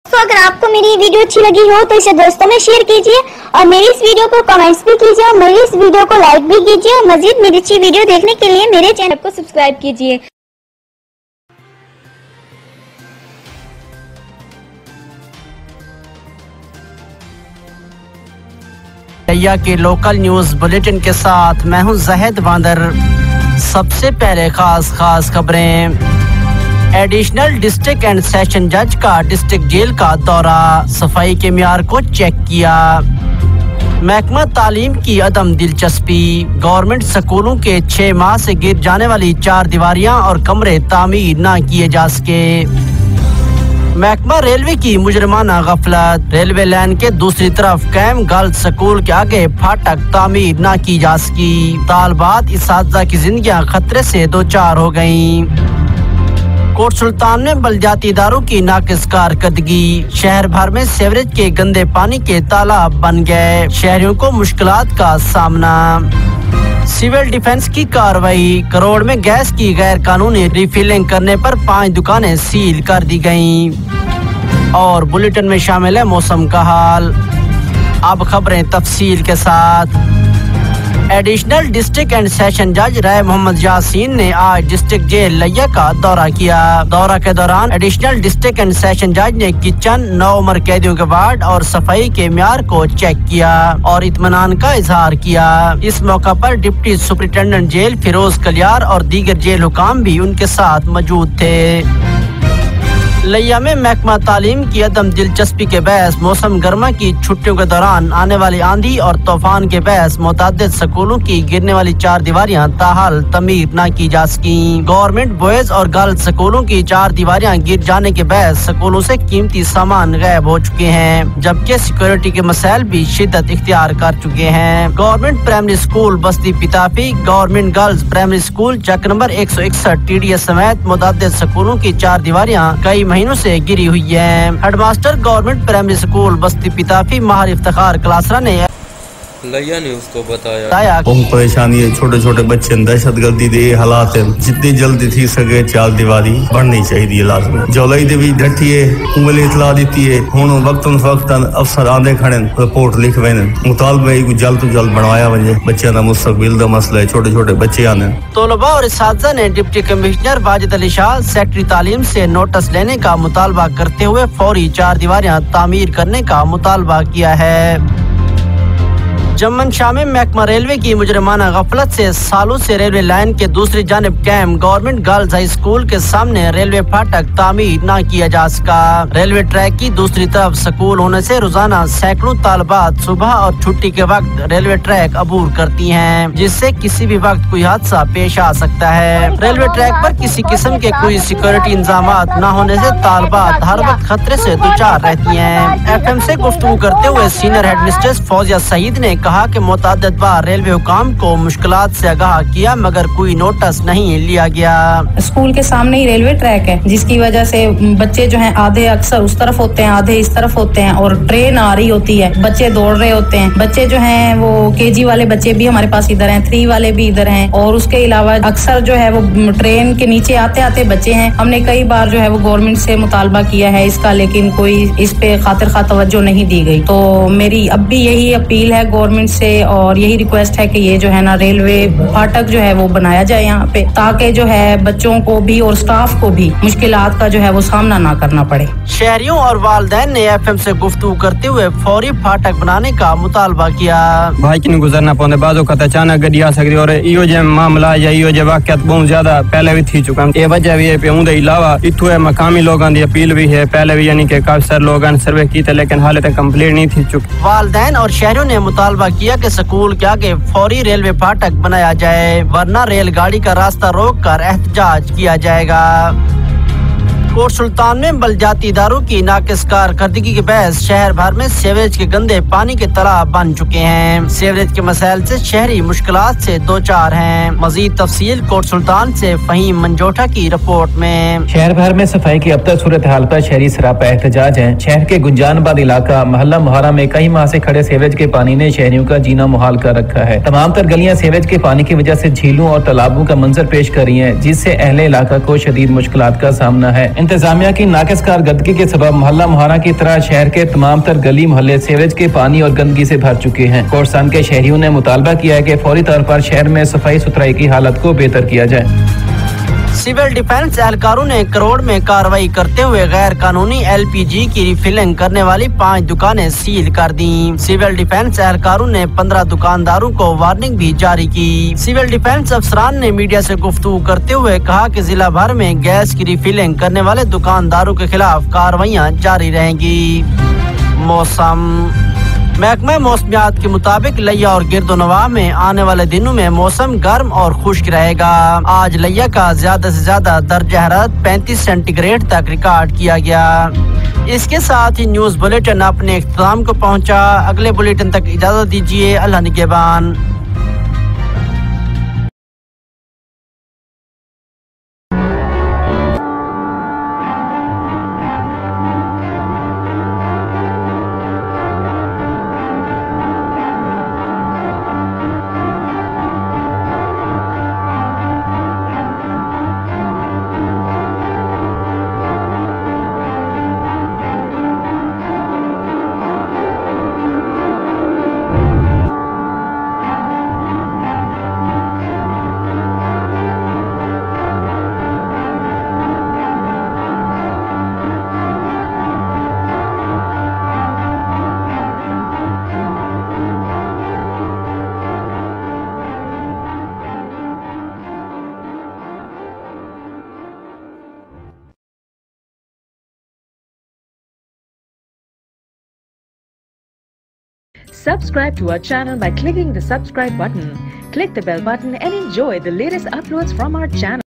तो अगर आपको मेरी वीडियो अच्छी लगी हो तो इसे दोस्तों में शेयर कीजिए और मेरी इस वीडियो को कमेंट्स भी कीजिए और मेरी इस वीडियो को लाइक भी कीजिए और मजीद मेरी अच्छी वीडियो देखने के लिए मेरे चैनल को सब्सक्राइब कीजिए। लैया के लोकल न्यूज़ बुलेटिन के साथ मैं हूं ज़ाहिद वांदर। सबसे पहले खास खबरें। एडिशनल डिस्ट्रिक्ट एंड सेशन जज का डिस्ट्रिक्ट जेल का दौरा, सफाई के मियार को चेक किया। महकमा तालीम की अदम दिलचस्पी, गवर्नमेंट स्कूलों के 6 माह से गिर जाने वाली 4 दीवारियां और कमरे तामीर ना किए जा सके। महकमा रेलवे की मुजरमाना गफलत, रेलवे लाइन के दूसरी तरफ कैम गर्ल्स स्कूल के आगे फाटक तामीर ना की जा सकी। तालबात इसातिज़ा की जिंदगियां खतरे से दो चार हो गईं। कोट सुल्तान में बलदियाती इदारों की नाकिस कारकर्दगी, शहर भर में सीवरेज के गंदे पानी के तालाब बन गए, शहरियों को मुश्किलात का सामना। सिविल डिफेंस की कार्रवाई, करोड़ में गैस की गैर कानूनी रिफिलिंग करने पर 5 दुकानें सील कर दी गईं। और बुलेटिन में शामिल है मौसम का हाल। अब खबरें तफसील के साथ। एडिशनल डिस्ट्रिक्ट एंड सेशन जज राय मोहम्मद यासीन ने आज डिस्ट्रिक्ट जेल लैया का दौरा किया। दौरा के दौरान एडिशनल डिस्ट्रिक्ट एंड सेशन जज ने किचन, 9 उम्र कैदियों के वार्ड और सफाई के मियार को चेक किया और इत्मीनान का इजहार किया। इस मौका पर deputy superintendent jail Firoz Kaliyar और दीगर जेल हुकाम भी उनके साथ मौजूद थे। लैया में महकमा तालीम की अदम दिलचस्पी के बहस, मौसम गर्मा की छुट्टियों के दौरान आने वाली आंधी और तूफान के बहस, मुतअद्दिद स्कूलों की गिरने वाली 4 दीवारियां ताहाल तमीर न की जा सकी। गवर्नमेंट बॉयज और गर्ल्स स्कूलों की 4 दीवारियां गिर जाने के बहस स्कूलों से कीमती सामान गायब हो चुके हैं, जबकि सिक्योरिटी के मसाइल भी शिद्दत इख्तियार कर चुके हैं। Government primary school Basti Pitafi, government girls primary school Chak number 161 TDS समेत मुतअद्दिद स्कूलों की 4 दीवारियां कई महीनों से गिरी हुई है। Headmaster government primary school Basti Pitafi माहिर इफ्तिखार क्लासरा ने लैया न्यूज़ को बताया बहुत परेशानी है। छोटे छोटे बच्चे दहशत गर्दी दे हालात है। जितनी जल्दी थी सके 4 दीवारी बननी चाहिए लाजमी। जौलाई दे भी डटी है, उंगली इतला दी है। हुण वक्तन फक्तन अफसर आंदे खड़े रिपोर्ट लिख वे मुतालबा जल्द तो जल्द बनवाया वजे। बच्चों का मुस्तकबिल का मसला है, छोटे छोटे बच्चे आने। तलबा और इसातिज़ा ने deputy commissioner Wajid Ali Shah, secretary तालीम से नोटिस लेने का मुतालबा करते हुए फौरी 4 दीवारियां तामीर करने का मुतालबा किया है। जम्मन शाह में महकमा रेलवे की मुजरमाना गफलत से सालों से रेलवे लाइन के दूसरी जानिब कैम गवर्नमेंट गर्ल्स हाई स्कूल के सामने रेलवे फाटक तामीर न किया जा सका। रेलवे ट्रैक की दूसरी तरफ स्कूल होने से रोजाना सैकड़ों तालबात सुबह और छुट्टी के वक्त रेलवे ट्रैक अबूर करती हैं, जिससे किसी भी वक्त कोई हादसा पेश आ सकता है। रेलवे ट्रैक पर किसी किस्म के कोई सिक्योरिटी इंतजामात न होने से तालबात हर वक्त खतरे से दुचार रहती हैं। FM से गुफ्तगू करते हुए सीनियर हेडमिस्ट्रेस फौजिया सईद ने कहा कि मुतअद्दिद बार रेलवे हुकाम को मुश्किलात से आगाह किया मगर कोई नोटिस नहीं लिया गया। स्कूल के सामने ही रेलवे ट्रैक है, जिसकी वजह से बच्चे जो हैं आधे अक्सर उस तरफ होते हैं, आधे इस तरफ होते हैं और ट्रेन आ रही होती है, बच्चे दौड़ रहे होते हैं। बच्चे जो हैं वो KG वाले बच्चे भी हमारे पास इधर हैं, 3 वाले भी इधर हैं और उसके अलावा अक्सर जो है वो ट्रेन के नीचे आते आते बच्चे हैं। हमने कई बार जो है वो गवर्नमेंट से मुतालबा किया है इसका, लेकिन कोई इस पे खातिर खा तवज्जो नहीं दी गई। तो मेरी अब भी यही अपील है गवर्नमेंट से और यही रिक्वेस्ट है कि ये जो है ना रेलवे फाटक जो है वो बनाया जाए यहाँ पे, ताकि जो है बच्चों को भी और स्टाफ को भी मुश्किलात का जो है वो सामना ना करना पड़े। शहरियों और वालिदैन ने FM से गुफ्तगू करते हुए फौरी फाटक बनाने का मुतालबा किया। भाई की गुजरना पौंदे बाजो का अचानक गड्डी आ सकती और इहो जे मामला या इहो जे वाकयात बहुत ज्यादा पहले भी थी चुका। ये वजह भी है पे उनके अलावा इथु है मकामी लोगों की अपील भी है, पहले भी यानी कि काफी सारे लोगों सर्वे की थे लेकिन हाले तक कंप्लीट नहीं थी चुकी। वालिदैन और शहरियों ने मुतालबा किया कि स्कूल के आगे फौरी रेलवे फाटक बनाया जाए, वरना रेलगाड़ी का रास्ता रोककर एहतजाज किया जाएगा। कोट सुल्तान में बलदियाती इदारों की नाकिस कारकर्दगी के बहस, शहर भर में सीवरेज के गंदे पानी के तालाब बन चुके हैं। सीवरेज के मसाइल से शहरी मुश्किलात से दो चार हैं। मजीद तफसील कोट सुल्तान से फहीम मंजोठा की रिपोर्ट में। शहर भर में सफाई की अब तक सूरत हाल पर शहरी सरापा एहतजाज है। शहर के गुंजानबाद इलाका मोहल्ला मुहारा में कई माह से खड़े सीवरेज के पानी ने शहरियों का जीना मुहाल कर रखा है। तमाम तर गलियां सीवरेज के पानी की वजह से झीलों और तालाबों का मंजर पेश कर रही है, जिससे अहले इलाका को शदीद मुश्किलात का सामना है। इंतजामिया की नाकिस कारकर्दगी के सबब मोहल्ला मुहारा की तरह शहर के तमाम तर गली मोहल्ले सीवरेज के पानी और गंदगी से भर चुके हैं। कोर्सान के शहरियों ने मुतालबा किया है कि फौरी तौर पर शहर में सफाई सुथराई की हालत को बेहतर किया जाए। सिविल डिफेंस एहलकारों ने करोड़ में कार्रवाई करते हुए गैर कानूनी LPG की रिफिलिंग करने वाली 5 दुकानें सील कर दी। सिविल डिफेंस एहलकारों ने 15 दुकानदारों को वार्निंग भी जारी की। सिविल डिफेंस अफसरान ने मीडिया से गुफ्तगू करते हुए कहा कि जिला भर में गैस की रिफिलिंग करने वाले दुकानदारों के खिलाफ कार्रवाइयां जारी रहेंगी। मौसम महकमा मौसमियात के मुताबिक लिया और गिरदोनवाह में आने वाले दिनों में मौसम गर्म और खुश्क रहेगा। आज लिया का ज्यादा से ज्यादा दर्जा हरारत 35 सेंटीग्रेड तक रिकॉर्ड किया गया। इसके साथ ही न्यूज बुलेटिन अपने इख्तिताम को पहुंचा। अगले बुलेटिन तक इजाजत दीजिए। अल्लाह निगहबान। Subscribe to our channel by clicking the subscribe button. Click the bell button and enjoy the latest uploads from our channel.